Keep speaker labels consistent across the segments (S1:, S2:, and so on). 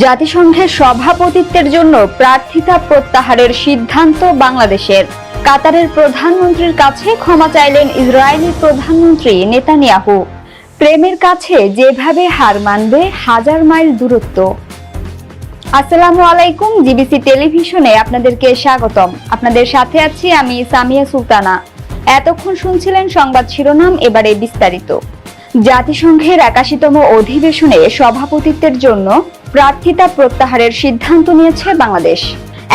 S1: জাতিসংঘের সভাপতিত্বের জন্য প্রার্থিতা প্রত্যাহারের সিদ্ধান্ত বাংলাদেশের। কাতারের প্রধানমন্ত্রীর কাছে ক্ষমা চাইলেন ইসরায়েলি প্রধানমন্ত্রী নেতানিয়াহু। প্রেমের কাছে যেভাবে হার মানবে হাজার মাইল দূরত্ব। আসসালামু আলাইকুম, জিবিসি টেলিভিশনে আপনাদেরকে স্বাগতম। আপনাদের সাথে আছি আমি সামিয়া সুলতানা। এতক্ষণ শুনছিলেন সংবাদ শিরোনাম, এবারে বিস্তারিত। জাতিসংঘের ৮১তম অধিবেশনে সভাপতিত্বের জন্য প্রার্থিতা প্রত্যাহারের সিদ্ধান্ত নিয়েছে বাংলাদেশ।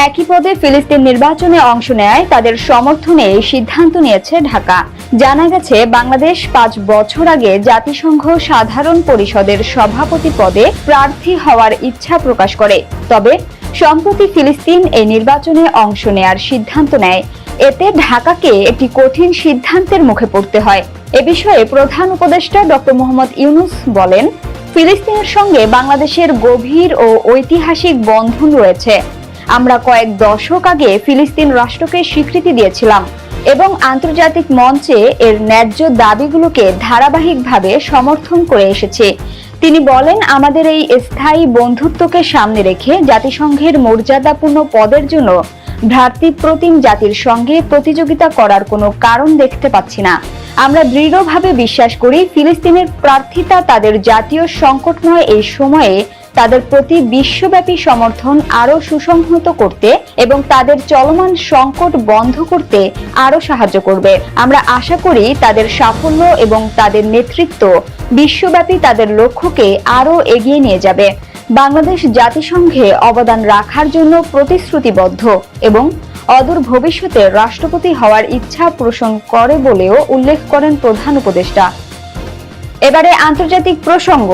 S1: একই পদে ফিলিস্তিন নির্বাচনে অংশ নেয় তাদের সমর্থনে এই সিদ্ধান্ত নিয়েছে ঢাকা। জানা গেছে, বাংলাদেশ ৫ বছর আগে জাতিসংঘ সাধারণ পরিষদের সভাপতি পদে প্রার্থী হওয়ার ইচ্ছা প্রকাশ করে। তবে সম্প্রতি ফিলিস্তিন এই নির্বাচনে অংশ নেয়ার সিদ্ধান্ত নেয়। এতে ঢাকাকে একটি কঠিন সিদ্ধান্তের মুখে পড়তে হয়। এ বিষয়ে প্রধান উপদেষ্টা ডক্টর মোহাম্মদ ইউনূস বলেন, ফিলিস্তিনের সঙ্গে বাংলাদেশের গভীর ও ঐতিহাসিক বন্ধন রয়েছে। আমরা কয়েক দশক আগে ফিলিস্তিন রাষ্ট্রকে স্বীকৃতি দিয়েছিলাম এবং আন্তর্জাতিক মঞ্চে এর ন্যায্য দাবিগুলোকে ধারাবাহিকভাবে সমর্থন করে এসেছি। তিনি বলেন, আমাদের এই স্থায়ী বন্ধুত্বকে সামনে রেখে জাতিসংঘের মর্যাদাপূর্ণ পদের জন্য ভ্রাতৃপ্রতিম জাতির সঙ্গে প্রতিযোগিতা করার কোনো কারণ দেখতে পাচ্ছি না। আমরা দৃঢ়ভাবে বিশ্বাস করি, ফিলিস্তিনের প্রার্থিতা তাদের জাতীয় সংকটময় এই সময়ে তাদের প্রতি বিশ্বব্যাপী সমর্থন আরো সুসংহত করতে এবং তাদের চলমান সংকট বন্ধ করতে আরো সাহায্য করবে। আমরা আশা করি তাদের সাফল্য এবং তাদের নেতৃত্ব বিশ্বব্যাপী তাদের লক্ষ্যকে আরো এগিয়ে নিয়ে যাবে। বাংলাদেশ জাতিসংঘে অবদান রাখার জন্য প্রতিশ্রুতিবদ্ধ এবং অদূর ভবিষ্যতে রাষ্ট্রপতি হওয়ার ইচ্ছা পোষণ করে বলেও উল্লেখ করেন প্রধান উপদেষ্টা। এবারে আন্তর্জাতিক প্রসঙ্গ।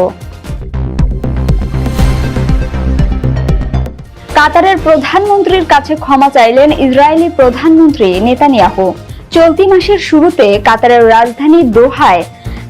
S1: কাতারের প্রধানমন্ত্রীর কাছে ক্ষমা চাইলেন ইসরায়েলি প্রধানমন্ত্রী নেতানিয়াহু। চলতি মাসের শুরুতে কাতারের রাজধানী দোহায়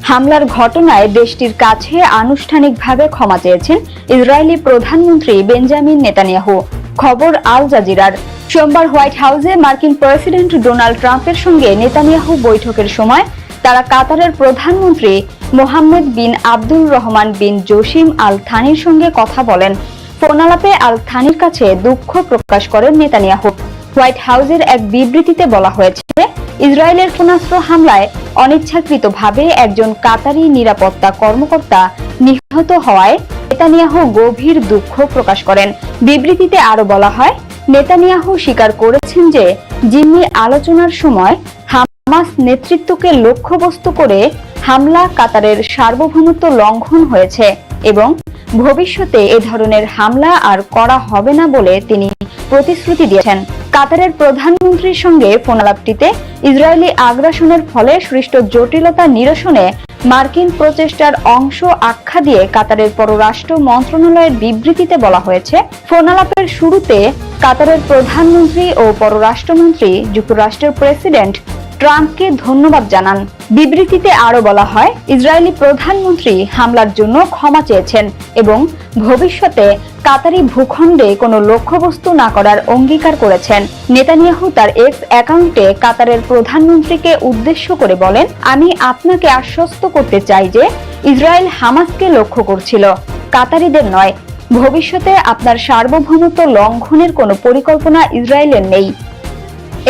S1: হামলার ঘটনায় দেশটির কাছে আনুষ্ঠানিকভাবে ক্ষমা চেয়েছেন ইসরায়েলি প্রধানমন্ত্রী বেঞ্জামিন নেতানিয়াহু। খবর আল জাজিরার। সোমবার হোয়াইট হাউসে মার্কিন প্রেসিডেন্ট ডোনাল্ড ট্রাম্পের সঙ্গে নেতানিয়াহু বৈঠকের সময় তারা কাতারের প্রধানমন্ত্রী মোহাম্মদ বিন আব্দুল রহমান বিন জসিম আল থানির সঙ্গে কথা বলেন। ফোনালাপে আল থানির কাছে দুঃখ প্রকাশ করেন নেতানিয়াহু। হোয়াইট হাউসের এক বিবৃতিতে বলা হয়েছে, ইসরায়েলের ক্ষেপণাস্ত্র হামলায় অনিচ্ছাকৃতভাবে একজন কাতারি নিরাপত্তা কর্মকর্তা নিহত হওয়ায় নেতানিয়াহু গভীর দুঃখ প্রকাশ করেন। বিবৃতিতে আরো বলা হয়, নেতানিয়াহু স্বীকার করেছেন যে জিম্মি আলোচনার সময় হামাস নেতৃত্বকে লক্ষ্যবস্তু করে হামলা কাতারের সার্বভৌমত্ব লঙ্ঘন হয়েছে এবং ভবিষ্যতে এ ধরনের হামলা আর করা হবে না বলে তিনি প্রতিশ্রুতি দিয়েছেন। কাতারের প্রধানমন্ত্রীর সঙ্গে ফোনালাপটিতে ইসরায়েলি আগ্রাসনের ফলে সৃষ্ট জটিলতা নিরসনে মার্কিন প্রচেষ্টার অংশ আখ্যা দিয়ে কাতারের পররাষ্ট্র মন্ত্রণালয়ের বিবৃতিতে বলা হয়েছে, ফোনালাপের শুরুতে কাতারের প্রধানমন্ত্রী ও পররাষ্ট্রমন্ত্রী যুক্তরাষ্ট্রের প্রেসিডেন্ট ট্রাম্পকে ধন্যবাদ জানান। বিবৃতিতে আরো বলা হয়, ইসরায়েলি প্রধানমন্ত্রী হামলার জন্য ক্ষমা চেয়েছেন এবং ভবিষ্যতে কাতারি ভূখণ্ডে কোনো লক্ষ্যবস্তু না করার অঙ্গীকার করেছেন। নেতানিয়াহু তার এক্স অ্যাকাউন্টে কাতারের প্রধানমন্ত্রীকে উদ্দেশ্য করে বলেন, আমি আপনাকে আশ্বস্ত করতে চাই যে ইসরায়েল হামাসকে লক্ষ্য করছিল, কাতারিদের নয়। ভবিষ্যতে আপনার সার্বভৌমত্ব লঙ্ঘনের কোনো পরিকল্পনা ইসরায়েলের নেই।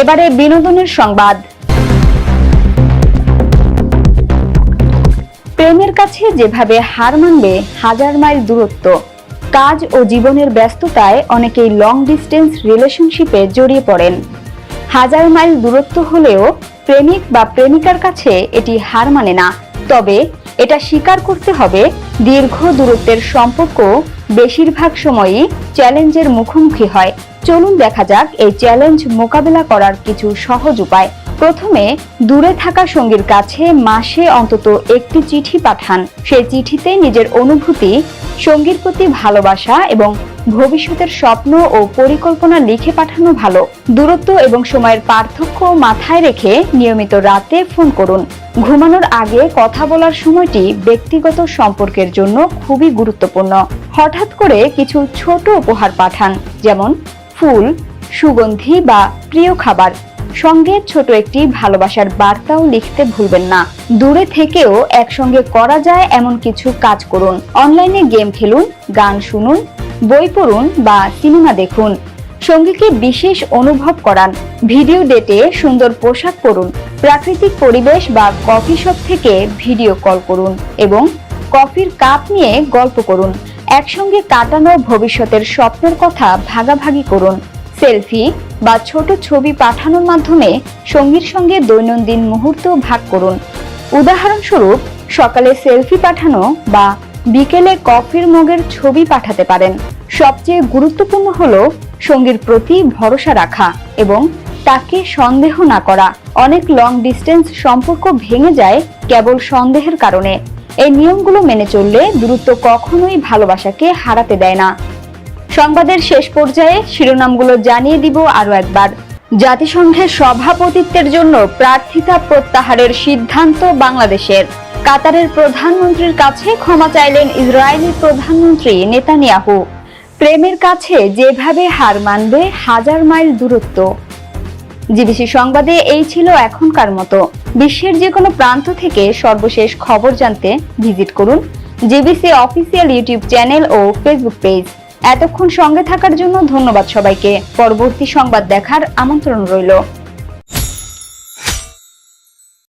S1: এবারে বিনোদনের সংবাদ। প্রেমের কাছে যেভাবে হার মানবে হাজার মাইল দূরত্ব। কাজ ও জীবনের ব্যস্ততায় অনেকেই লং ডিস্টেন্স রিলেশনশিপে জড়িয়ে পড়েন। হাজার মাইল দূরত্ব হলেও প্রেমিক বা প্রেমিকার কাছে এটি হার মানে না। তবে এটা স্বীকার করতে হবে, দীর্ঘ দূরত্বের সম্পর্ক বেশিরভাগ সময়ই চ্যালেঞ্জের মুখোমুখি হয়। চলুন দেখা যাক এই চ্যালেঞ্জ মোকাবেলা করার কিছু সহজ উপায়। প্রথমে দূরে থাকা সঙ্গীর কাছে মাসে অন্তত একটি চিঠি পাঠান। সেই চিঠিতে নিজের অনুভূতি, সঙ্গীর প্রতি ভালোবাসা এবং ভবিষ্যতের স্বপ্ন ও পরিকল্পনা লিখে পাঠানো ভালো। দূরত্ব এবং সময়ের পার্থক্য মাথায় রেখে নিয়মিত রাতে ফোন করুন। ঘুমানোর আগে কথা বলার সময়টি ব্যক্তিগত সম্পর্কের জন্য খুবই গুরুত্বপূর্ণ। হঠাৎ করে কিছু ছোট উপহার পাঠান, যেমন ফুল, সুগন্ধি বা প্রিয় খাবার। সঙ্গে ছোট একটি ভালোবাসার বার্তাও লিখতে ভুলবেন না। দূরে থেকেও একসঙ্গে করা যায় এমন কিছু কাজ করুন। অনলাইনে গেম খেলুন, গান শুনুন, বই পড়ুন বা সিনেমা দেখুন, সঙ্গীকে বিশেষ অনুভব করান, ভিডিও ডেটে সুন্দর পোশাক পরুন, প্রাকৃতিক পরিবেশ বা কফি শপ থেকে ভিডিও কল করুন এবং কফির কাপ নিয়ে গল্প করুন। একসঙ্গে কাটানো ভবিষ্যতের স্বপ্নের কথা ভাগাভাগি করুন। সেলফি বা ছোট ছবি পাঠানোর মাধ্যমে সঙ্গীর সঙ্গে দৈনন্দিন মুহূর্ত ভাগ করুন। উদাহরণস্বরূপ, সকালে সেলফি পাঠানো বা বিকেলে কফির মগের ছবি পাঠাতে পারেন। সবচেয়ে গুরুত্বপূর্ণ হলো সঙ্গীর প্রতি ভরসা রাখা এবং তাকে সন্দেহ না করা। অনেক লং ডিস্টেন্স সম্পর্ক ভেঙে যায় কেবল সন্দেহের কারণে। এই নিয়মগুলো মেনে চললে দূরত্ব কখনোই ভালোবাসাকে হারাতে দেয় না। সংবাদের শেষ পর্যায়ে শিরোনামগুলো জানিয়ে দিব আরো একবার। জাতিসংঘের সভাপতিত্বের জন্য প্রার্থিতা প্রত্যাহারের সিদ্ধান্ত বাংলাদেশের। কাতারের প্রধানমন্ত্রীর কাছে ক্ষমা চাইলেন ইসরায়েলি প্রধানমন্ত্রী নেতানিয়াহু। প্রেমের কাছে যেভাবে হার মানবে হাজার মাইল দূরত্ব। জিবিসি সংবাদে এই ছিল এখনকার মতো। বিশ্বের যে কোনো প্রান্ত থেকে সর্বশেষ খবর জানতে ভিজিট করুন জিবিসি অফিসিয়াল ইউটিউব চ্যানেল ও ফেসবুক পেজ। এতক্ষণ সঙ্গে থাকার জন্য ধন্যবাদ সবাইকে। পরবর্তী সংবাদ দেখার আমন্ত্রণ রইল।